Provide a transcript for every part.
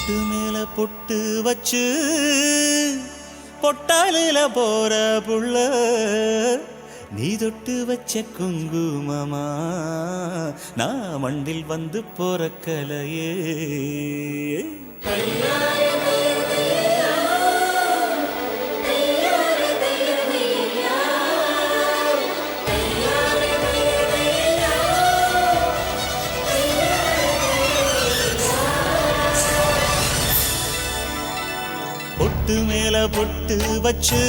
பொட்டு மேல பொட்டு வச்சு பொட்டாலில போற புள்ள நீ தொட்டு வச்ச குங்குமமா நான் மண்டில் வந்து போறக்கலையே பொட்டு மேல பொட்டு வச்சு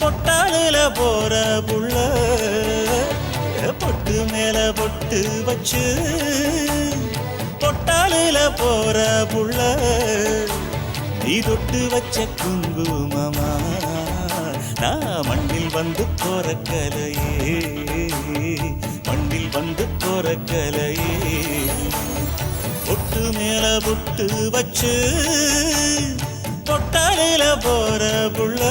பொட்டாலில போற புள்ள பொட்டு மேல பொட்டு வச்சு பொட்டாலில போற புள்ள நீ தொட்டு வச்ச குங்குமமா நான் மண்ணில் வந்து போறக்கலையே மண்ணில் வந்து போறக்கலையே பொட்டு மேல பொட்டு வச்சு பொட்டாலில போற புள்ள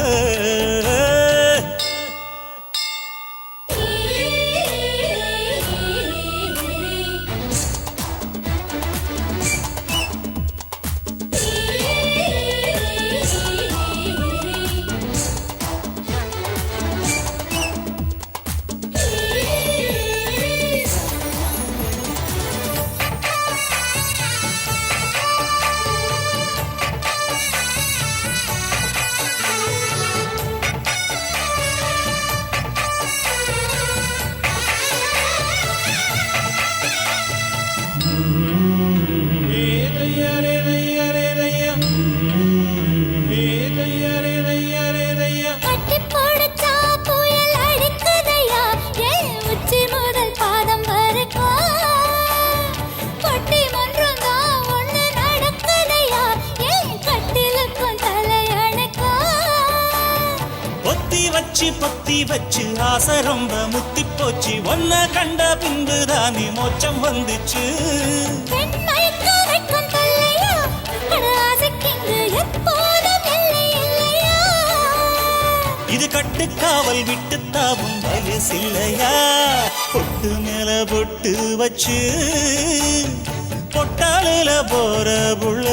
பொத்தி வச்சு ஆசை ரொம்ப முத்தி போச்சு ஒன்ன கண்ட பின்புதானே மோட்சம் வந்துச்சு இது கட்டுக்காவல் விட்டு தாவும் வயசில்லையா பொட்டு மேல பொட்டு வச்சு பொட்டாலில போற புள்ள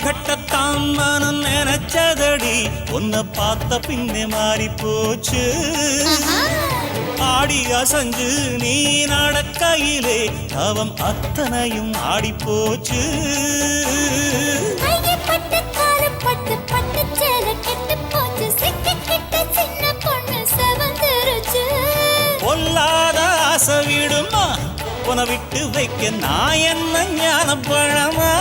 கட்டத்தான் மனம் நினைச்சதடி உன்னை பார்த்த பின்னே மாறி போச்சு ஆடி அசஞ்சு நீ நடக்கையிலே அவன் அத்தனையும் ஆடி போச்சு பொல்லாத ஆசை விடுமா உன விட்டு வைக்க நான் என்ன ஞான பழமா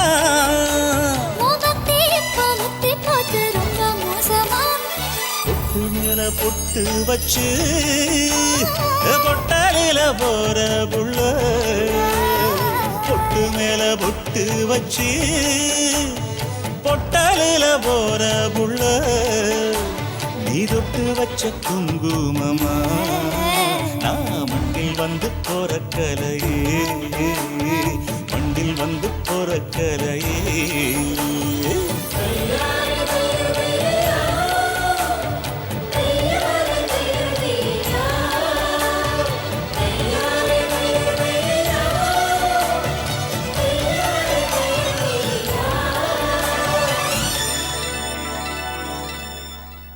பொட்டு வச்சு பொட்டாலில போற புள்ள பொட்டு மேல பொட்டு வச்சு பொட்டாலில போற புள்ள நீ தொட்டு வச்ச குங்குமமா நான் மண்ணில் வந்து போறக்கலையே மண்ணில் வந்து போறக்கலையே